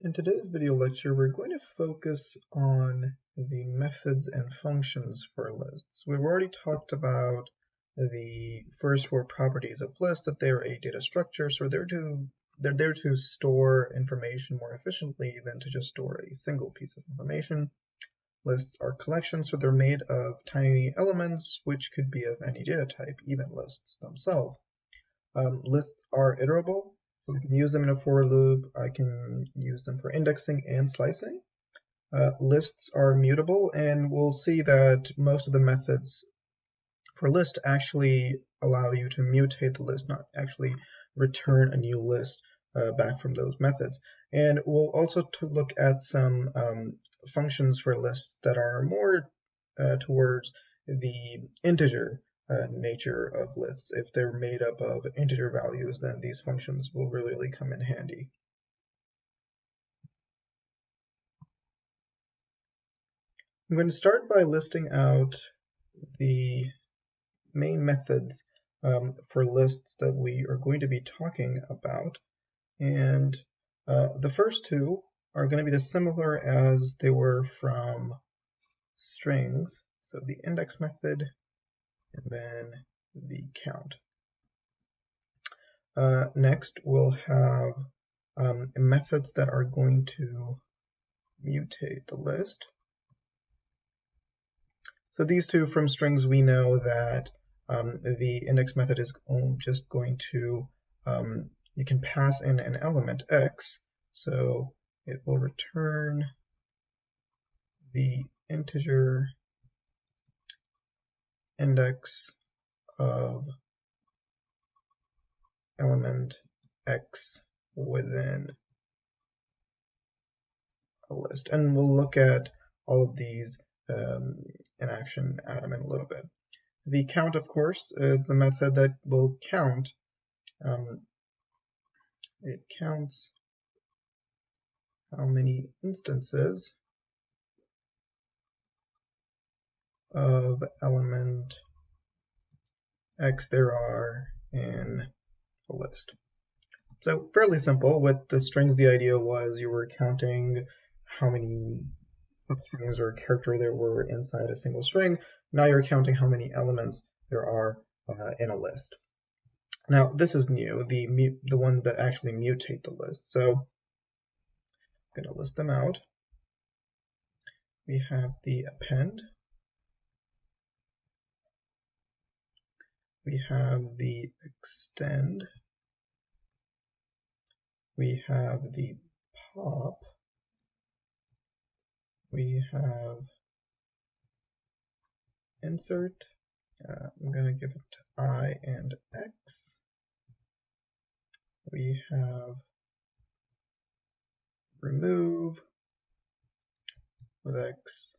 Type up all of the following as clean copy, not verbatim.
In today's video lecture, we're going to focus on the methods and functions for lists. We've already talked about the first four properties of lists, that they're a data structure, so they're there to store information more efficiently than to just store a single piece of information. Lists are collections, so they're made of tiny elements, which could be of any data type, even lists themselves. Lists are iterable. So we can use them in a for loop. I can use them for indexing and slicing. Lists are mutable, and we'll see that most of the methods for list actually allow you to mutate the list, not actually return a new list back from those methods. And we'll also look at some functions for lists that are more towards the integer nature of lists. If they're made up of integer values, then these functions will really come in handy. I'm going to start by listing out the main methods for lists that we are going to be talking about. And the first two are going to be as similar as they were from strings. So the index method and then the count. Next, we'll have methods that are going to mutate the list. So these two from strings, we know that the index method is just going to, you can pass in an element x, so it will return the integer index of element x within a list. And we'll look at all of these in action in a little bit. The count, of course, is the method that will count. It counts how many instances of element x there are in a list. So fairly simple. With the strings, the idea was you were counting how many strings or character there were inside a single string. Now you're counting how many elements there are in a list. Now this is new, the ones that actually mutate the list. So I'm going to list them out. We have the append. We have the extend. We have the pop. We have insert. I'm going to give it I and X. We have remove with X.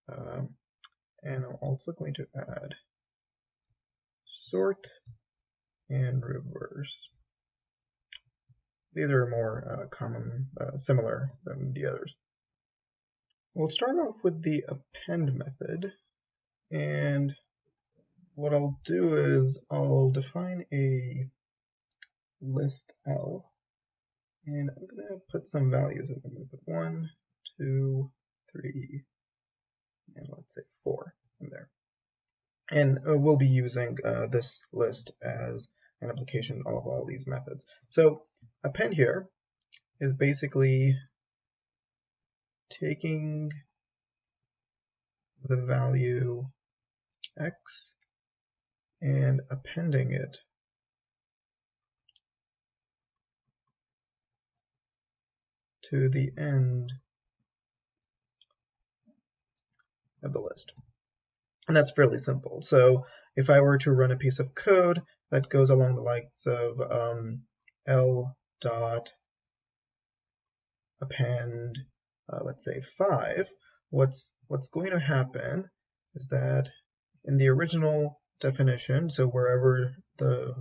And I'm also going to add sort and reverse. These are more similar than the others. We'll start off with the append method, and what I'll do is I'll define a list L, and I'm going to put some values. I'm going to put 1, 2, 3, and let's say 4 in there. And we'll be using this list as an application of all these methods. So append here is basically taking the value x and appending it to the end of the list. And that's fairly simple. So if I were to run a piece of code that goes along the likes of L dot append, let's say 5, what's going to happen is that in the original definition, so wherever the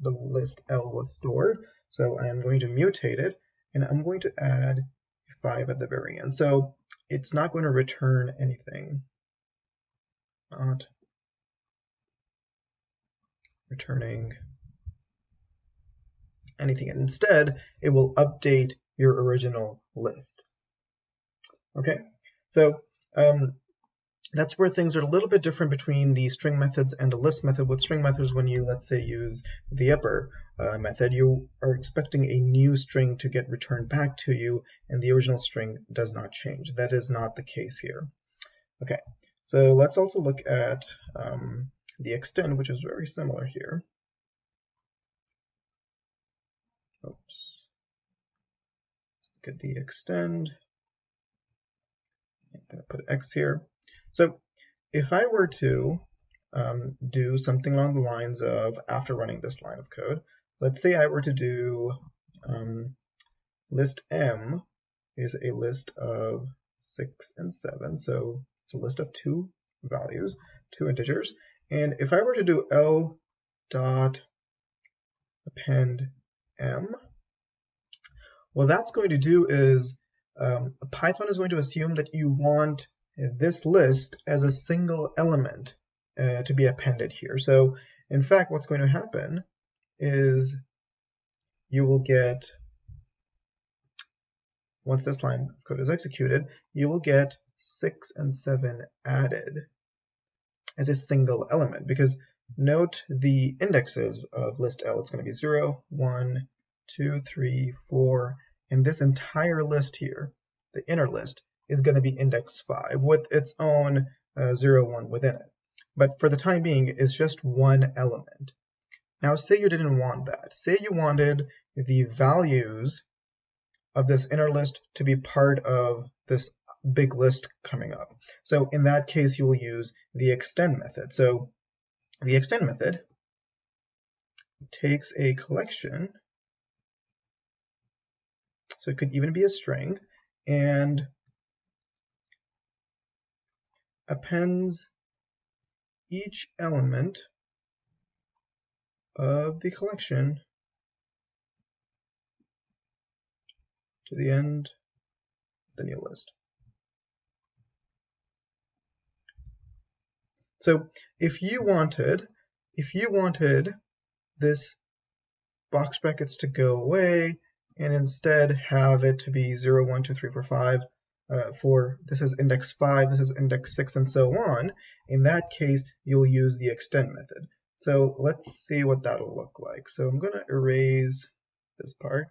list L was stored, so I am going to mutate it, and I'm going to add 5 at the very end. So it's not going to return anything. Not returning anything. And instead, it will update your original list. Okay, so that's where things are a little bit different between the string methods and the list method. With string methods, when you, let's say, use the upper method, you are expecting a new string to get returned back to you, and the original string does not change. That is not the case here. Okay, so let's also look at the extend, which is very similar here. Oops. Let's look at the extend. I'm going to put X here. So if I were to do something along the lines of, after running this line of code, let's say I were to do list M is a list of 6 and 7, so it's a list of 2 values, 2 integers, and if I were to do L dot append M, what that's going to do is Python is going to assume that you want this list as a single element to be appended here. So in fact, what's going to happen is you will get, once this line of code is executed, you will get 6 and 7 added as a single element, because note the indexes of list L. It's going to be 0, 1, 2, 3, 4, and this entire list here, the inner list, is going to be index 5 with its own 0, 1 within it. But for the time being, it's just one element. Now say you didn't want that. Say you wanted the values of this inner list to be part of this big list coming up. So in that case, you will use the extend method. So the extend method takes a collection, so it could even be a string, and appends each element of the collection to the end of the new list. So if you wanted this box brackets to go away and instead have it to be 0, 1, 2, 3, 4, 5, for this is index 5, this is index 6, and so on, in that case, you'll use the extend method. So let's see what that'll look like. So I'm going to erase this part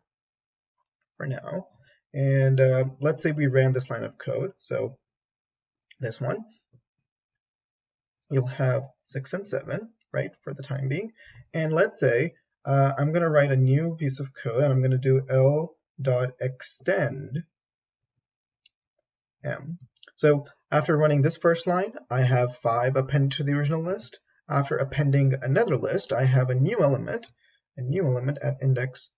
for now. And let's say we ran this line of code. So this one, you'll have 6 and 7, right, for the time being. And let's say I'm going to write a new piece of code, and I'm going to do L.extend M. So after running this first line, I have 5 appended to the original list. After appending another list, I have a new element at index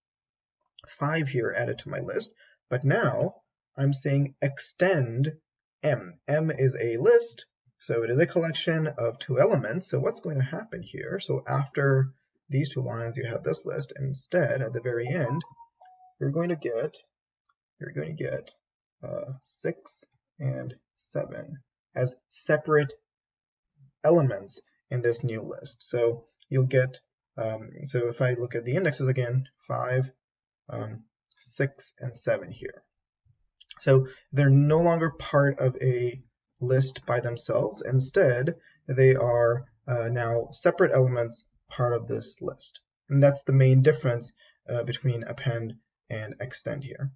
5 here added to my list. But now I'm saying extend M. M is a list, so it is a collection of 2 elements. So what's going to happen here? So after these 2 lines, you have this list. Instead, at the very end, you're going to get 6 and 7 as separate elements in this new list. So you'll get, so if I look at the indexes again, 5, 6, and 7 here. So they're no longer part of a list by themselves. Instead, they are now separate elements part of this list. And that's the main difference between append and extend here.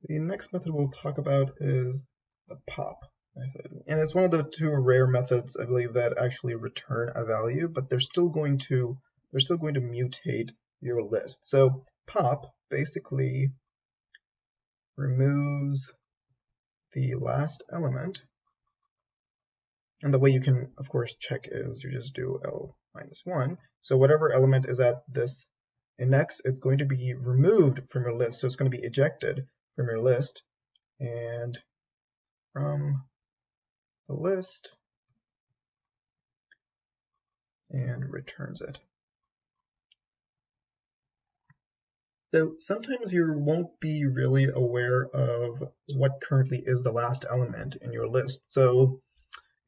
The next method we'll talk about is the pop method. And it's one of the 2 rare methods, I believe, that actually return a value, but they're still going to mutate your list. So pop basically removes the last element. And the way you can, of course, check is you just do L-1. So whatever element is at this index, it's going to be removed from your list. So it's going to be ejected from your list, and from the list, and returns it. So sometimes you won't be really aware of what currently is the last element in your list. So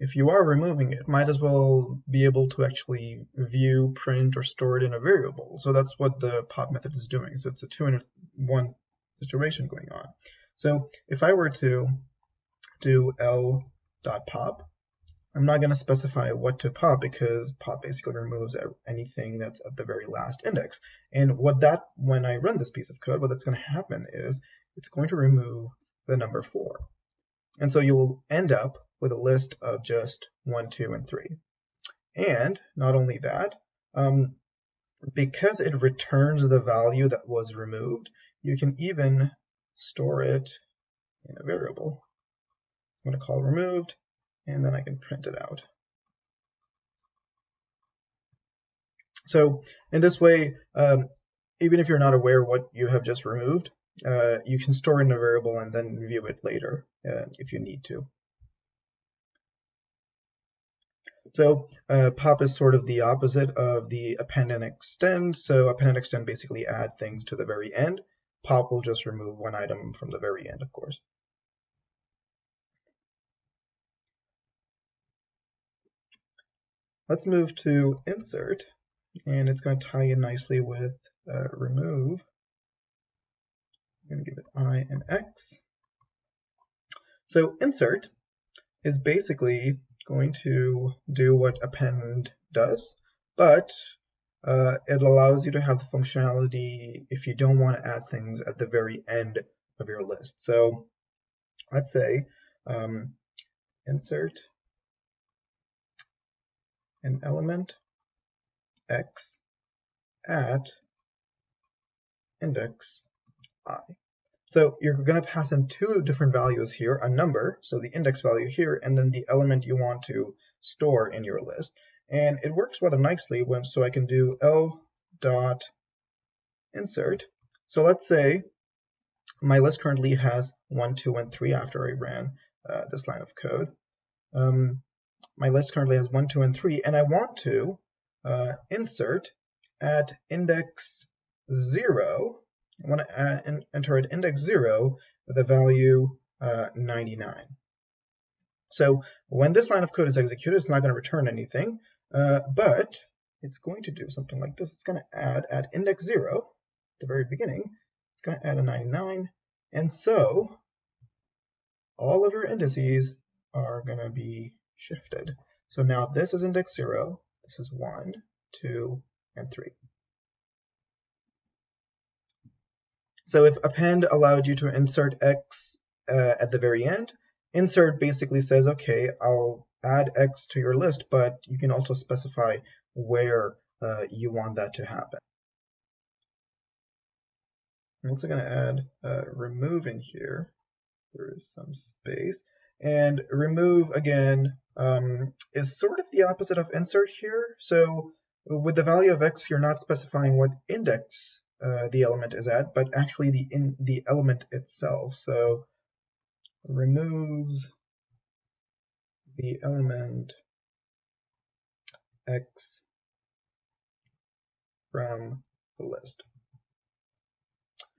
if you are removing it, might as well be able to actually view, print, or store it in a variable. So that's what the pop method is doing. So it's a 2-in-1 situation going on. So if I were to do l.pop, I'm not going to specify what to pop because pop basically removes anything that's at the very last index. And when I run this piece of code, what that's going to happen is it's going to remove the number 4. And so you will end up with a list of just 1, 2, and 3. And not only that, because it returns the value that was removed, you can even store it in a variable. I'm going to call removed, and then I can print it out. So in this way, even if you're not aware what you have just removed, you can store it in a variable and then view it later if you need to. So pop is sort of the opposite of the append and extend. So append and extend basically add things to the very end. Pop will just remove one item from the very end, of course. Let's move to insert, and it's going to tie in nicely with remove. I'm going to give it I and X. So insert is basically going to do what append does, but it allows you to have the functionality if you don't want to add things at the very end of your list. So let's say insert an element X at index I. So you're going to pass in two different values here, a number, so the index value here, and then the element you want to store in your list. And it works rather nicely so I can do l.insert. So let's say my list currently has 1, 2, and 3 after I ran this line of code. My list currently has 1, 2, and 3, and I want to insert at index 0. I want to enter at index 0 the value 99. So when this line of code is executed, it's not going to return anything, but it's going to do something like this. It's going to add at index 0, at the very beginning, it's going to add a 99, and so all of your indices are going to be shifted. So now this is index 0, this is 1, 2, and 3. So if append allowed you to insert X at the very end, insert basically says, okay, I'll add X to your list, but you can also specify where you want that to happen. I'm also going to add remove in here. There is some space. And remove, again, is sort of the opposite of insert here. So with the value of X, you're not specifying what index the element is at, but actually the element itself. So removes the element X from the list.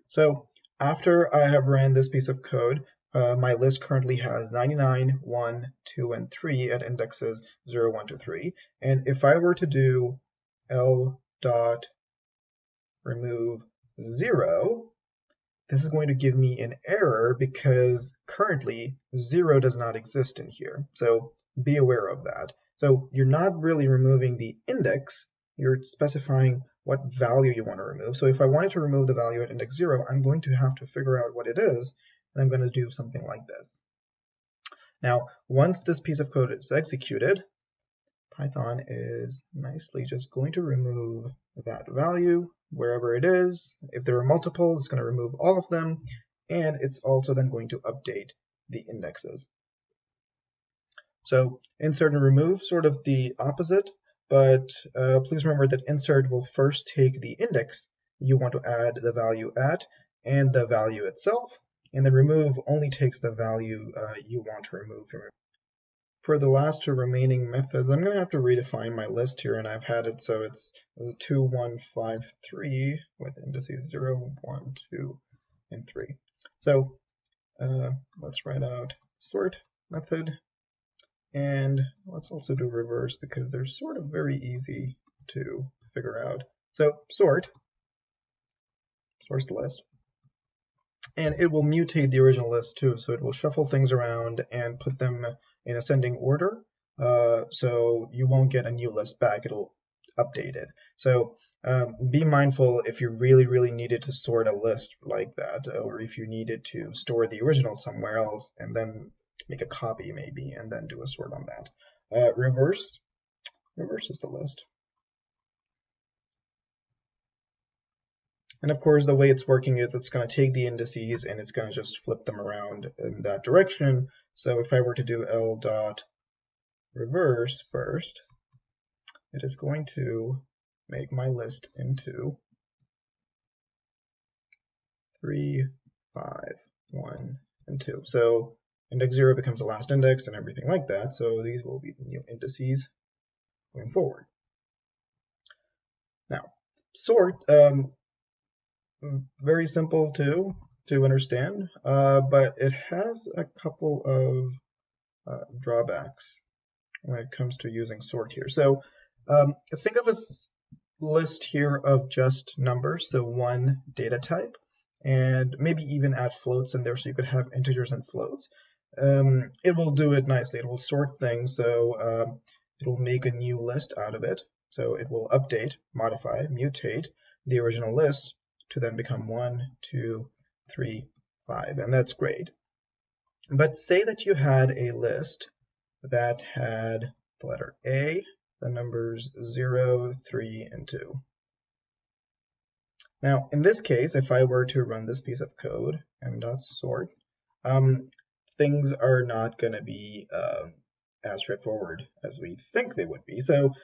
So after I have ran this piece of code, my list currently has 99, 1, 2, and 3 at indexes 0, 1, 2, 3. And if I were to do l.remove 0, this is going to give me an error because currently 0 does not exist in here. So be aware of that. So you're not really removing the index, you're specifying what value you want to remove. So if I wanted to remove the value at index 0, I'm going to have to figure out what it is, and I'm going to do something like this. Now, once this piece of code is executed, Python is nicely just going to remove that value wherever it is. If there are multiple, it's going to remove all of them, and it's also then going to update the indexes. So insert and remove, sort of the opposite, but please remember that insert will first take the index you want to add the value at and the value itself, and then remove only takes the value you want to remove from it. For the last two remaining methods, I'm going to have to redefine my list here, and I've had it so it's 2, 1, 5, 3 with indices 0, 1, 2, and 3. So let's write out sort method, And let's also do reverse because they're sort of very easy to figure out. So sorts the list. And it will mutate the original list too, so it will shuffle things around and put them in ascending order. So you won't get a new list back, it'll update it. So be mindful if you really needed to sort a list like that, or if you needed to store the original somewhere else and then make a copy maybe and then do a sort on that. Reverse is the list. And of course, the way it's working is it's going to take the indices and it's going to just flip them around in that direction. So if I were to do L dot reverse first, it is going to make my list into 3, 5, 1, and 2. So index 0 becomes the last index and everything like that. So these will be the new indices going forward. Now, sort, very simple to understand, but it has a couple of drawbacks when it comes to using sort here. So think of a list here of just numbers, so one data type, and maybe even add floats in there so you could have integers and floats. It will do it nicely. It will sort things, so it will make a new list out of it. So it will update, modify, mutate the original list to then become 1, 2, 3, 5, and that's great. But say that you had a list that had the letter A, the numbers 0, 3, and 2. Now, in this case, if I were to run this piece of code, m.sort, things are not going to be as straightforward as we think they would be. So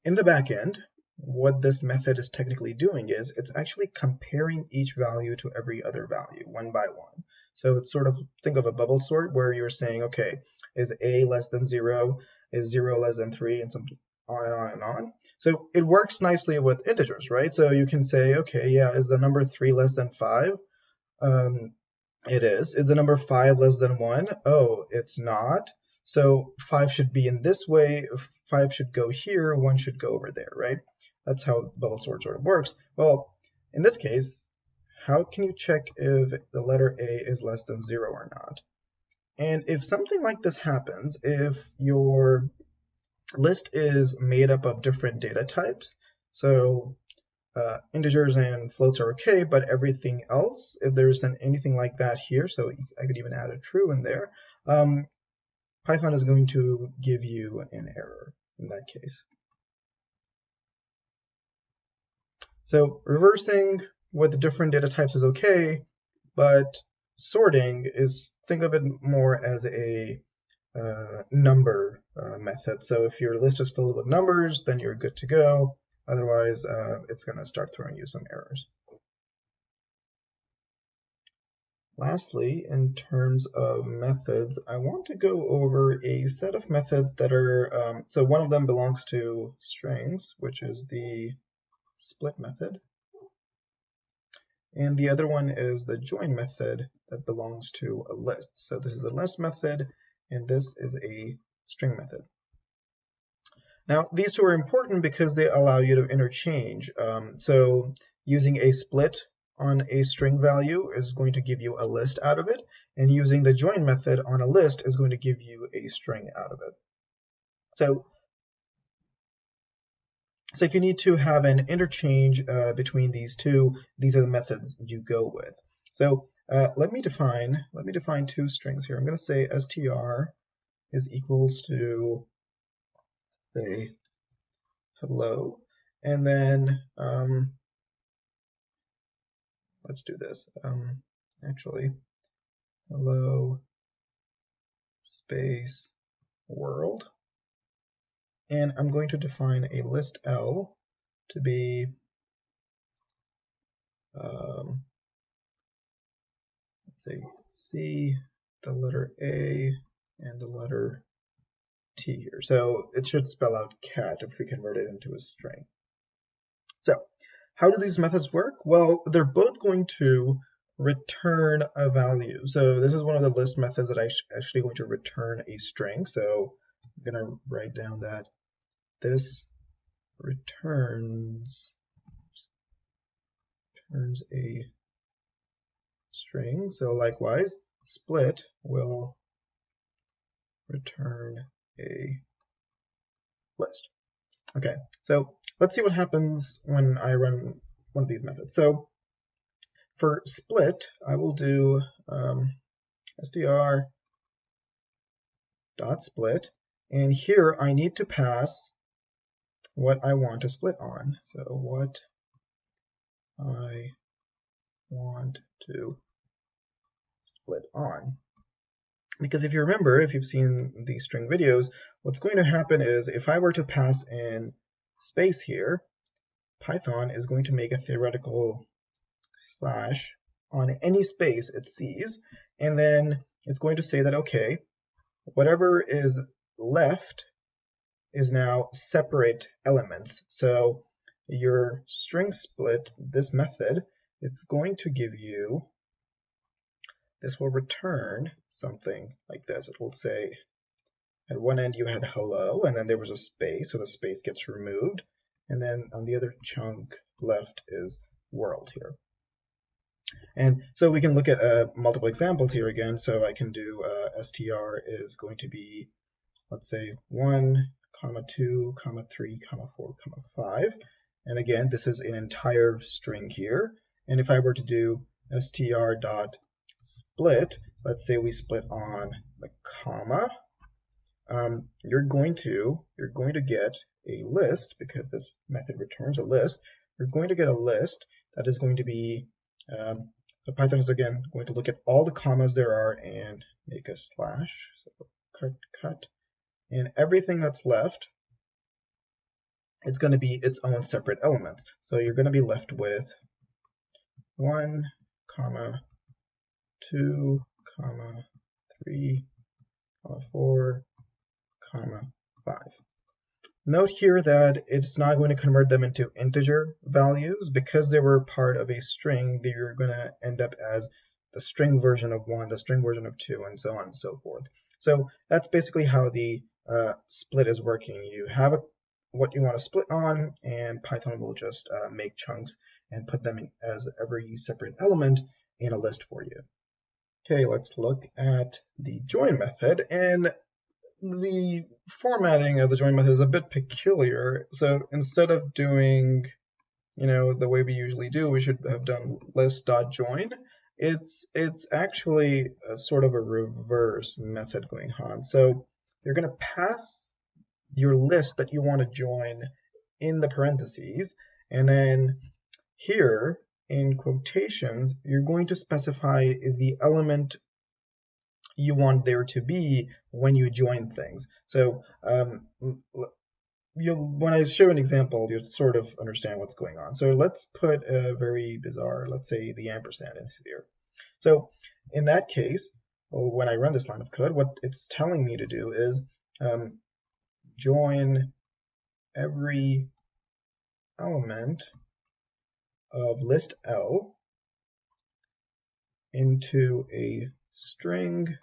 in the back end, what this method is technically doing is it's actually comparing each value to every other value one by one. So it's sort of, think of a bubble sort where you're saying, okay, is A less than 0, is 0 less than 3, and something on and on and on. So it works nicely with integers, right? So you can say, okay, yeah, is the number 3 less than 5? It is. Is the number 5 less than 1? Oh, it's not. So 5 should be in this way, 5 should go here, 1 should go over there, right? That's how bubble sort of works. Well, in this case, how can you check if the letter A is less than 0 or not? And if something like this happens, if your list is made up of different data types, so integers and floats are okay, but everything else, if there isn't anything like that here, so I could even add a true in there, Python is going to give you an error in that case. So reversing with different data types is okay, but sorting is, think of it more as a number method. So if your list is filled with numbers, then you're good to go. Otherwise, it's going to start throwing you some errors. Lastly, in terms of methods, I want to go over a set of methods that are, so one of them belongs to strings, which is the split method. And the other one is the join method that belongs to a list. So this is a list method, and this is a string method. Now, these two are important because they allow you to interchange. So using a split on a string value is going to give you a list out of it, and using the join method on a list is going to give you a string out of it. So if you need to have an interchange between these two, these are the methods you go with. So let me define two strings here. I'm going to say str is equals to, say, hello, and then let's do this. Actually, hello space world. And I'm going to define a list L to be let's say C, the letter A, and the letter T here. So it should spell out cat if we convert it into a string. So how do these methods work? Well, they're both going to return a value. So this is one of the list methods that I actually going to return a string. So I'm going to write down that this returns a string. So likewise, split will return a list. Okay, so let's see what happens when I run one of these methods. So for split, I will do str.split, and here I need to pass what I want to split on. So what I want to split on. Because if you remember, if you've seen the string videos, what's going to happen is if I were to pass in space here, Python is going to make a theoretical slash on any space it sees, and then it's going to say that, okay, whatever is left is now separate elements. So your string split, this method, it's going to give you, this will return something like this. It will say at one end you had hello, and then there was a space, so the space gets removed, and then on the other chunk left is world here. And so we can look at multiple examples here again. So I can do str is going to be, let's say 1, 2, 3, 4, 5. And again, this is an entire string here. And if I were to do str.split, let's say we split on the comma, you're going to get a list, because this method returns a list. You're going to get a list that is going to be, so Python is again going to look at all the commas there are and make a slash. So cut, and everything that's left, it's going to be its own separate element. So you're going to be left with 1, 2, 3, 4, 5. Note here that it's not going to convert them into integer values, because they were part of a string. They're going to end up as the string version of 1, the string version of 2, and so on and so forth. So that's basically how the split is working. You have what you want to split on, and Python will just make chunks and put them in as every separate element in a list for you. Okay, let's look at the join method, and the formatting of the join method is a bit peculiar. So instead of doing, the way we usually do, we should have done list.join. It's actually a sort of a reverse method going on. So you're going to pass your list that you want to join in the parentheses, and then here in quotations, you're going to specify the element you want there to be when you join things. So when I show an example, you'll sort of understand what's going on. So let's put a very bizarre, let's say the ampersand in here. So in that case, when I run this line of code, what it's telling me to do is join every element of list L into a string,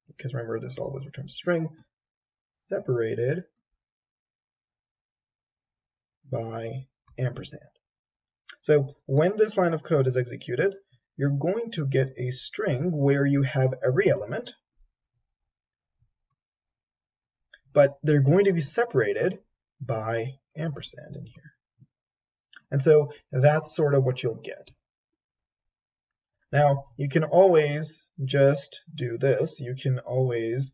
because remember this always returns string, separated by ampersand. So when this line of code is executed, you're going to get a string where you have every element, but they're going to be separated by ampersand in here. And so that's sort of what you'll get. Now, you can always just do this. You can always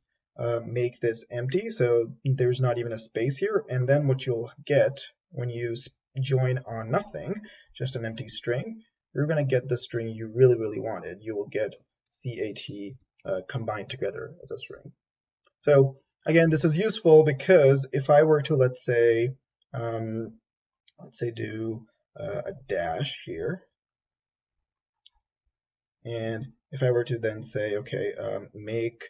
make this empty, so there's not even a space here, and then what you'll get when you join on nothing, just an empty string, you're going to get the string you really, really wanted. You will get CAT combined together as a string. So again, this is useful because if I were to, let's say do a dash here, and if I were to then say, okay, make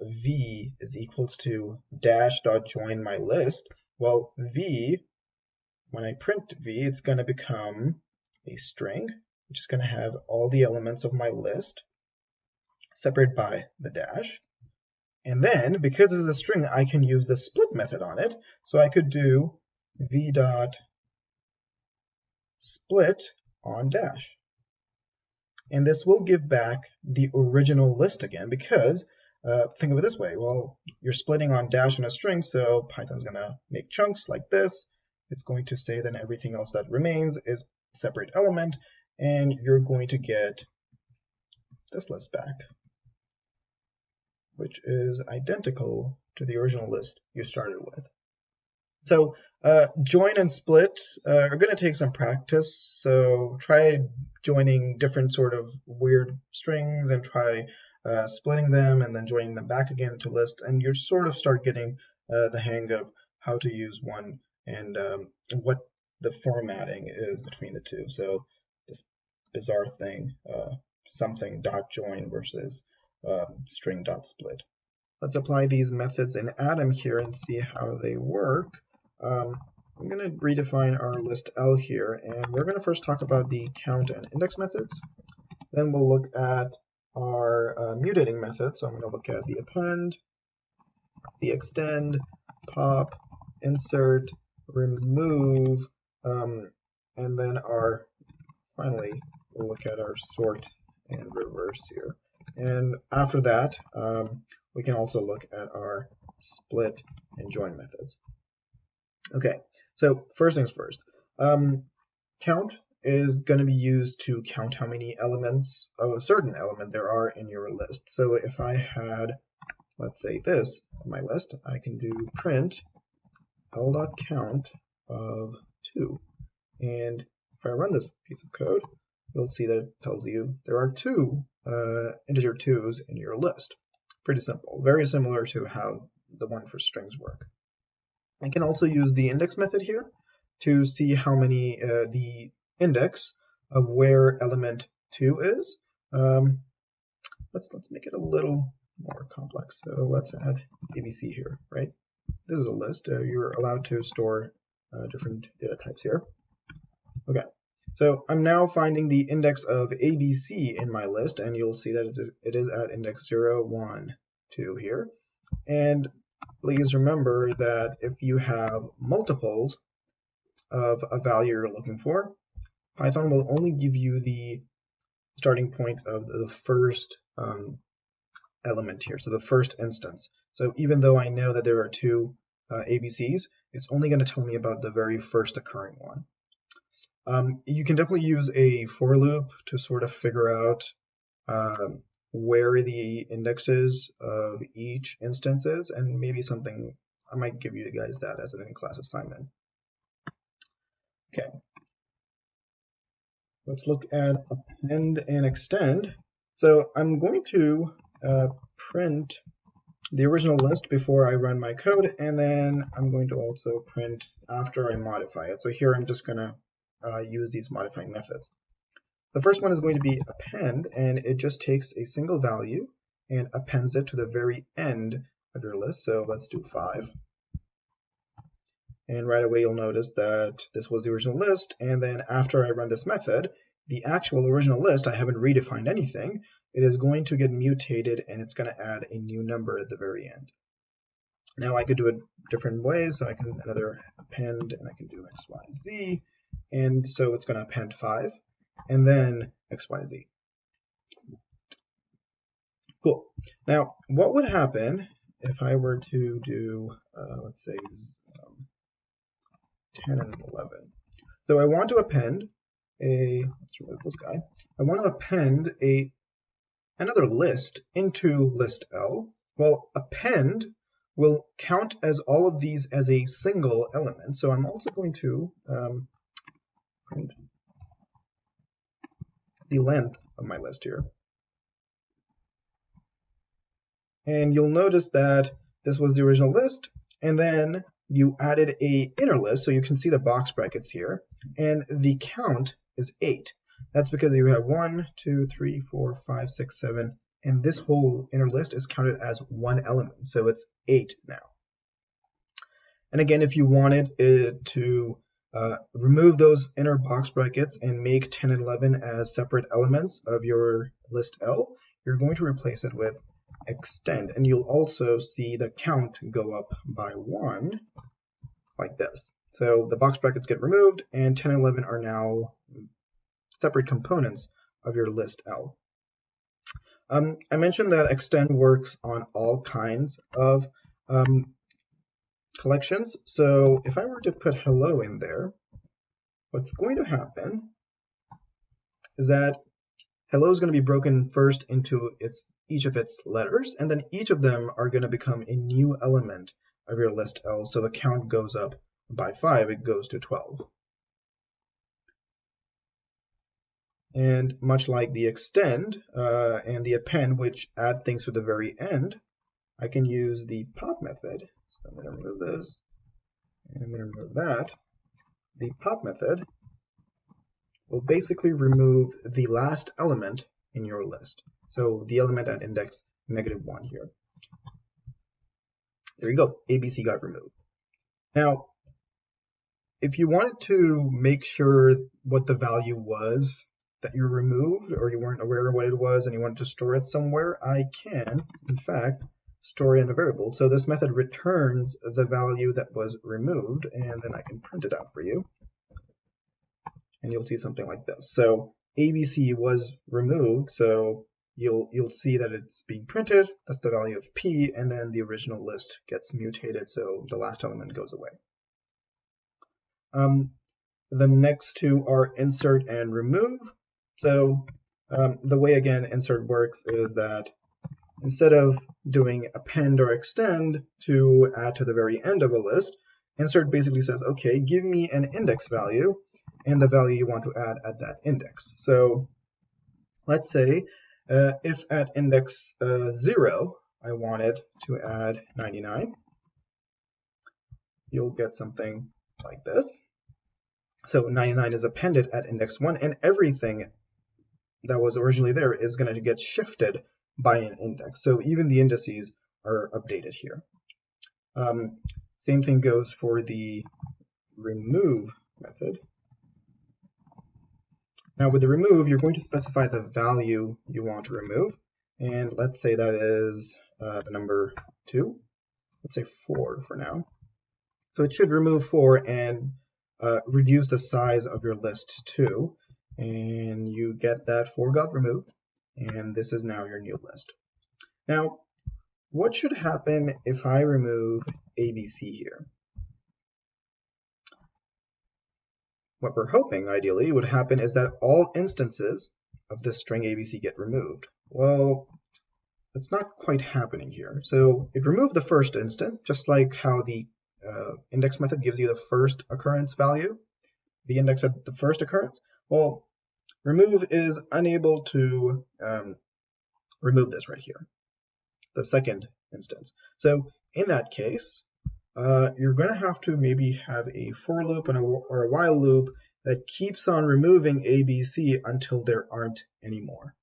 v is equals to dash dot join my list, well, v, when I print v, it's going to become a string, which is going to have all the elements of my list separated by the dash. And then, because this is a string, I can use the split method on it. So I could do v dot split on dash. And this will give back the original list again, because think of it this way. Well, you're splitting on dash in a string, so Python's going to make chunks like this. It's going to say then everything else that remains is a separate element, and you're going to get this list back, which is identical to the original list you started with. So join and split are going to take some practice. So try joining different sort of weird strings and try splitting them and then joining them back again to lists, and you sort of start getting the hang of how to use one and what the formatting is between the two. So this bizarre thing, something dot join versus string dot split. Let's apply these methods in Atom here and see how they work. I'm going to redefine our list L here, and we're going to first talk about the count and index methods. Then we'll look at our mutating methods. So I'm going to look at the append, the extend, pop, insert, remove, and then finally we'll look at our sort and reverse here. And after that, we can also look at our split and join methods. Okay, so first things first. Count is going to be used to count how many elements of a certain element there are in your list. So if I had, let's say this, on my list, I can do print l.count of 2. And if I run this piece of code, you'll see that it tells you there are 2 integer 2s in your list. Pretty simple, very similar to how the one for strings work. I can also use the index method here to see how many the index of where element 2 is. Let's make it a little more complex. So let's add ABC here, right? This is a list. You're allowed to store different data types here. Okay, so I'm now finding the index of ABC in my list, and you'll see that it is at index 0, 1, 2 here. And please remember that if you have multiples of a value you're looking for, Python will only give you the starting point of the first element here, so the first instance. So even though I know that there are 2 ABCs, it's only going to tell me about the very first occurring one. You can definitely use a for loop to sort of figure out where the indexes of each instance is, and maybe something, I might give you guys that as an in-class assignment. Okay, let's look at append and extend. So I'm going to print the original list before I run my code, and then I'm going to also print after I modify it. So here I'm just going to use these modifying methods. The first one is going to be append, and it just takes a single value and appends it to the very end of your list. So let's do 5. And right away you'll notice that this was the original list, and then after I run this method, the actual original list, I haven't redefined anything, it is going to get mutated and it's going to add a new number at the very end. Now I could do it different ways, so I can another append, and I can do x, y, z, and so it's going to append 5, and then x, y, z. Cool. Now, what would happen if I were to do, let's say, 10 and 11? So I want to append let's remove this guy. I want to append another list into list L. Well, append will count as all of these as a single element. So I'm also going to print the length of my list here. And you'll notice that this was the original list, and then you added a inner list, so you can see the box brackets here, and the count is 8. That's because you have 1, 2, 3, 4, 5, 6, 7, and this whole inner list is counted as one element, so it's 8 now. And again, if you wanted it to remove those inner box brackets and make 10 and 11 as separate elements of your list L, you're going to replace it with extend, and you'll also see the count go up by 1 like this. So the box brackets get removed, and 10 and 11 are now separate components of your list L. I mentioned that extend works on all kinds of collections. So if I were to put hello in there, what's going to happen is that hello is going to be broken first into each of its letters, and then each of them are going to become a new element of your list L. So the count goes up by 5, it goes to 12. And much like the extend and the append, which add things to the very end, I can use the pop method. So I'm going to remove this, and I'm going to remove that. The pop method will basically remove the last element in your list. So the element at index -1 here. There you go, ABC got removed. Now, if you wanted to make sure what the value was that you removed, or you weren't aware of what it was and you wanted to store it somewhere, I can, in fact, store it in a variable. So this method returns the value that was removed, and then I can print it out for you. And you'll see something like this. So ABC was removed, so you'll see that it's being printed. That's the value of P, and then the original list gets mutated, so the last element goes away. The next two are insert and remove. So the way, again, insert works is that instead of doing append or extend to add to the very end of a list, insert basically says, okay, give me an index value and the value you want to add at that index. So let's say if at index 0, I wanted to add 99, you'll get something like this. So 99 is appended at index 1, and everything that was originally there is going to get shifted by an index. So even the indices are updated here. Same thing goes for the remove method. Now with the remove, you're going to specify the value you want to remove. And let's say that is the number 2. Let's say 4 for now. So it should remove 4 and reduce the size of your list too. And you get that 4 got removed. And this is now your new list. Now, what should happen if I remove ABC here? What we're hoping, ideally, would happen is that all instances of this string ABC get removed. Well, that's not quite happening here. So it removed the first instant, just like how the index method gives you the first occurrence value, the index at the first occurrence. Well, remove is unable to remove this right here, the second instance. So in that case, you're going to have to maybe have a for loop or a while loop that keeps on removing ABC until there aren't any more.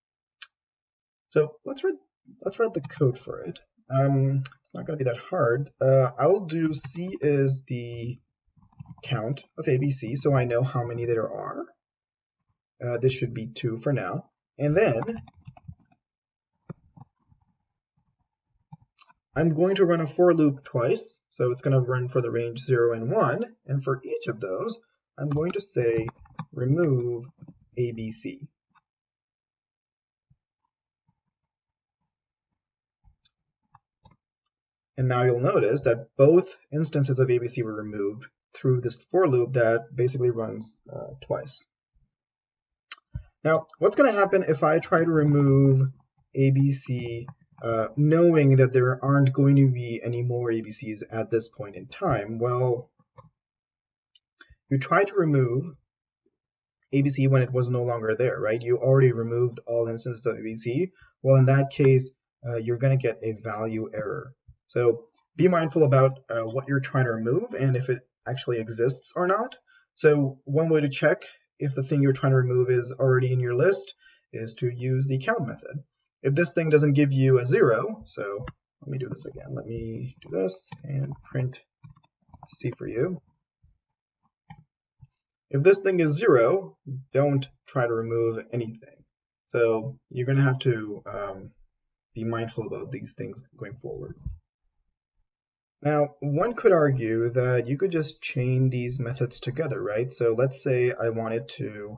So let's write the code for it. It's not going to be that hard. I'll do C is the count of ABC, so I know how many there are. This should be 2 for now. And then I'm going to run a for loop twice, so it's going to run for the range 0 and 1, and for each of those, I'm going to say remove ABC. And now you'll notice that both instances of ABC were removed through this for loop that basically runs twice. Now, what's going to happen if I try to remove ABC knowing that there aren't going to be any more ABCs at this point in time? Well, you try to remove ABC when it was no longer there, right? You already removed all instances of ABC. Well, in that case, you're going to get a value error. So be mindful about what you're trying to remove and if it actually exists or not. So one way to check if the thing you're trying to remove is already in your list is to use the count method. If this thing doesn't give you a 0, so let me do this again. Let me do this and print C for you. If this thing is 0, don't try to remove anything. So you're going to have to be mindful about these things going forward. Now, one could argue that you could just chain these methods together, right? So let's say I wanted to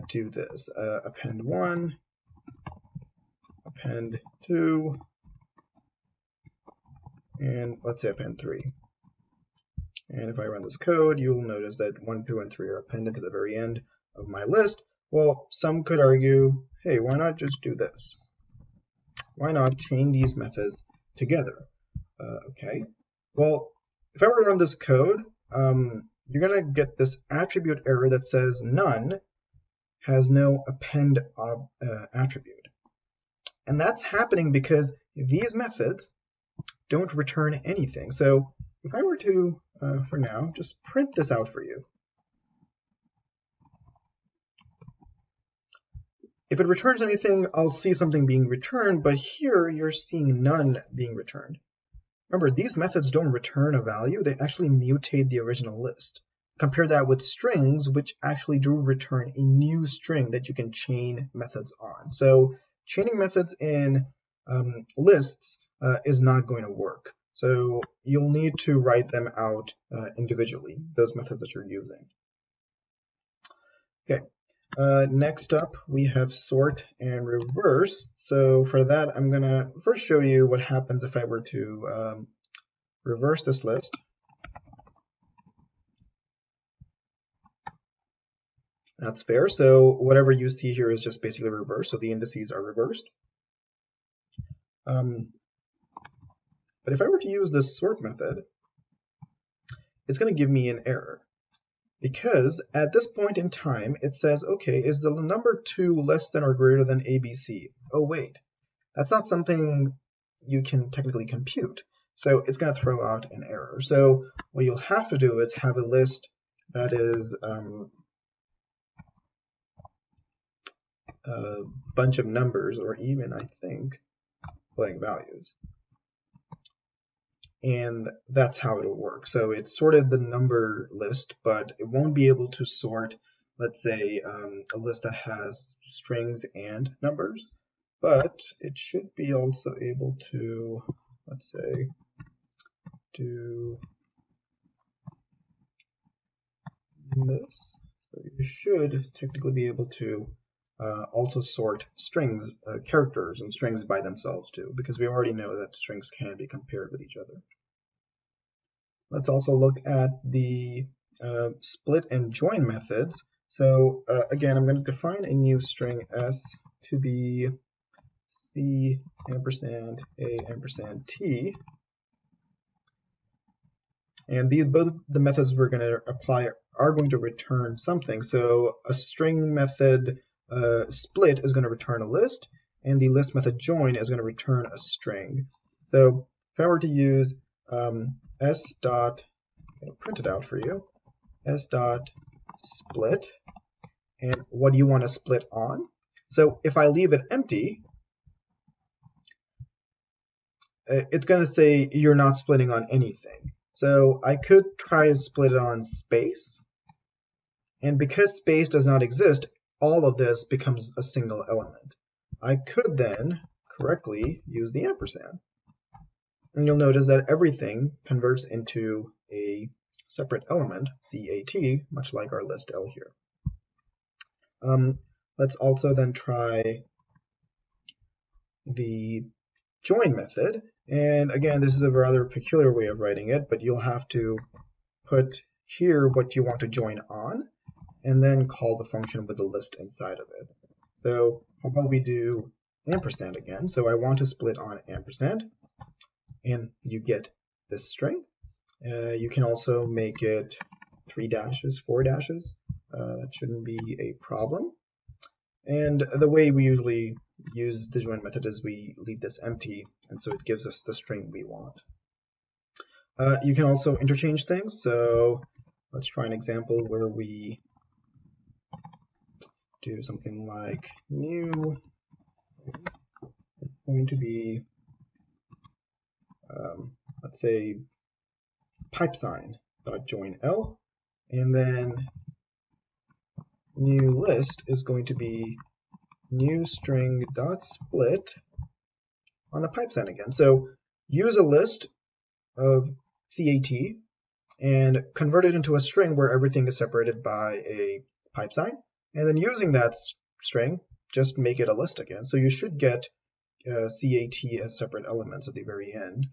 do this. Append 1, append 2, and let's say append 3. And if I run this code, you'll notice that 1, 2, and 3 are appended to the very end of my list. Well, some could argue, hey, why not just do this? Why not chain these methods together? Okay, well, if I were to run this code, you're going to get this attribute error that says none has no append attribute. And that's happening because these methods don't return anything. So if I were to, for now, just print this out for you. If it returns anything, I'll see something being returned, but here you're seeing none being returned. Remember, these methods don't return a value, they actually mutate the original list. Compare that with strings, which actually do return a new string that you can chain methods on. So chaining methods in lists is not going to work. So you'll need to write them out individually, those methods that you're using. Okay, next up we have sort and reverse. So for that, I'm going to first show you what happens if I were to reverse this list. That's fair. So whatever you see here is just basically reversed. So the indices are reversed. But if I were to use this sort method, it's going to give me an error. Because at this point in time, it says, okay, is the number 2 less than or greater than ABC? Oh, wait, that's not something you can technically compute. So it's going to throw out an error. So what you'll have to do is have a list that is a bunch of numbers, or even, I think, floating values. And that's how it'll work. So it sorted the number list, but it won't be able to sort, let's say, a list that has strings and numbers, but it should be also able to, let's say, do this. So you should technically be able to also sort strings, characters and strings by themselves too, because we already know that strings can be compared with each other. Let's also look at the split and join methods. So again, I'm going to define a new string s to be c ampersand a ampersand t. And both the methods we're going to apply are going to return something. So a string method split is going to return a list, and the list method join is going to return a string. So if I were to use s dot, I'm going to print it out for you, s dot split, and what do you want to split on? So if I leave it empty, it's going to say you're not splitting on anything. So I could try to split it on space, and because space does not exist, all of this becomes a single element. I could then correctly use the ampersand, and you'll notice that everything converts into a separate element, CAT, much like our list L here. Let's also then try the join method. And again, this is a rather peculiar way of writing it, but you'll have to put here what you want to join on, and then call the function with the list inside of it. So how about we do ampersand again? So I want to split on ampersand, and you get this string. You can also make it 3 dashes, 4 dashes. That shouldn't be a problem. And the way we usually use the join method is we leave this empty, and so it gives us the string we want. You can also interchange things. So let's try an example where we do something like new is going to be, let's say, pipe sign dot join L, and then new list is going to be new string dot split on the pipe sign again. So use a list of CAT and convert it into a string where everything is separated by a pipe sign. And then using that string, just make it a list again. So you should get CAT as separate elements at the very end.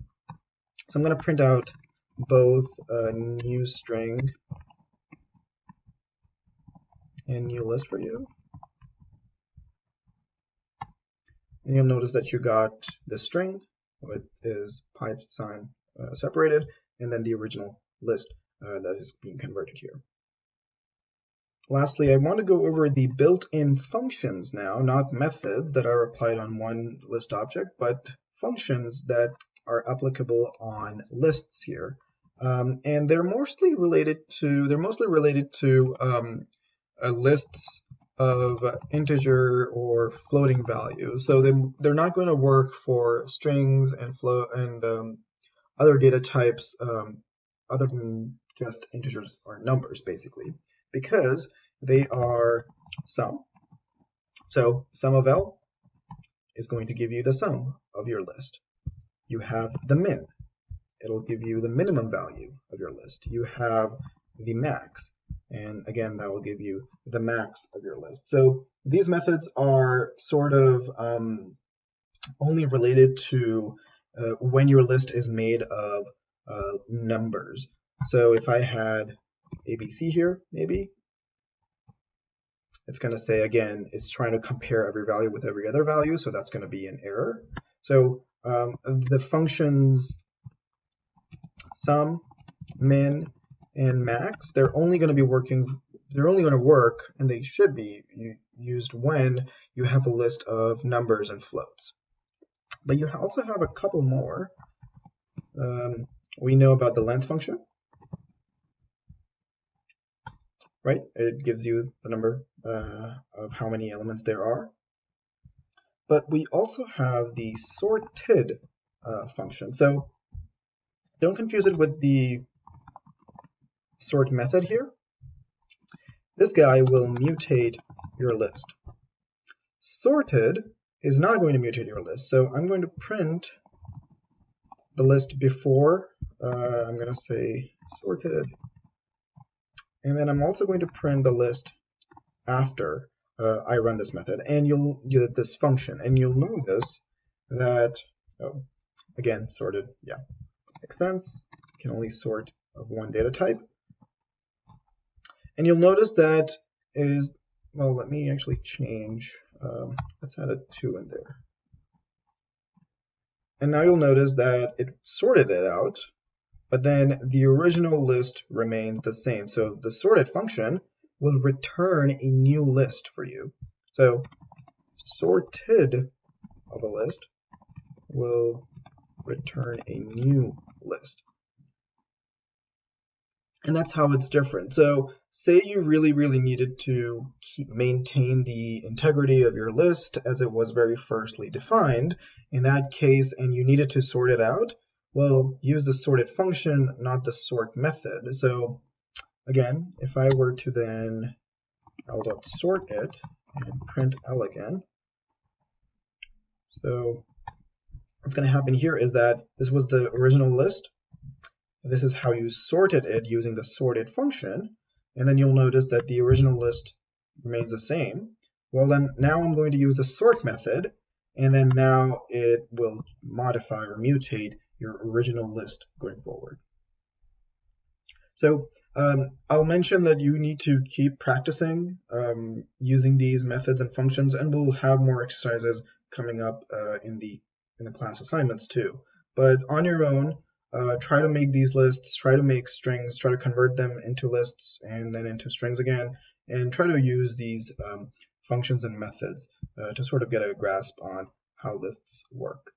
So I'm going to print out both a new string and new list for you. And you'll notice that you got the string, which is pipe sign separated, and then the original list that is being converted here. Lastly, I want to go over the built-in functions now, not methods that are applied on one list object, but functions that are applicable on lists here. And they're mostly related to lists of integer or floating values. So they're not going to work for strings and float and other data types other than just integers or numbers, basically, because they are sum. So sum of L is going to give you the sum of your list. You have the min. It'll give you the minimum value of your list. You have the max. And again, that will give you the max of your list. So these methods are sort of only related to when your list is made of numbers. So if I had ABC here, maybe, it's going to say, again, it's trying to compare every value with every other value, so that's going to be an error. So the functions sum, min, and max, they're only going to work, and they should be used when you have a list of numbers and floats. But you also have a couple more. We know about the length function, right? It gives you the number of how many elements there are. But we also have the sorted function. So don't confuse it with the sort method here. This guy will mutate your list. Sorted is not going to mutate your list. So I'm going to print the list before. I'm going to say sorted. And then I'm also going to print the list after I run this method, and you'll get this function, and you'll notice that, again, sorted, yeah, makes sense. You can only sort of one data type. And you'll notice that is, well, let me actually change, let's add a 2 in there. And now you'll notice that it sorted it out, but then the original list remains the same. So the sorted function will return a new list for you. So sorted of a list will return a new list. And that's how it's different. So say you really needed to maintain the integrity of your list as it was very firstly defined. In that case, and you needed to sort it out, well, use the sorted function, not the sort method. So again, if I were to then L.sort it and print L again, so what's going to happen here is that this was the original list. This is how you sorted it using the sorted function, and then you'll notice that the original list remains the same. Well, then now I'm going to use the sort method, and then now it will modify or mutate your original list going forward. So I'll mention that you need to keep practicing using these methods and functions, and we'll have more exercises coming up in the class assignments too. But on your own, try to make these lists, try to make strings, try to convert them into lists and then into strings again, and try to use these functions and methods to sort of get a grasp on how lists work.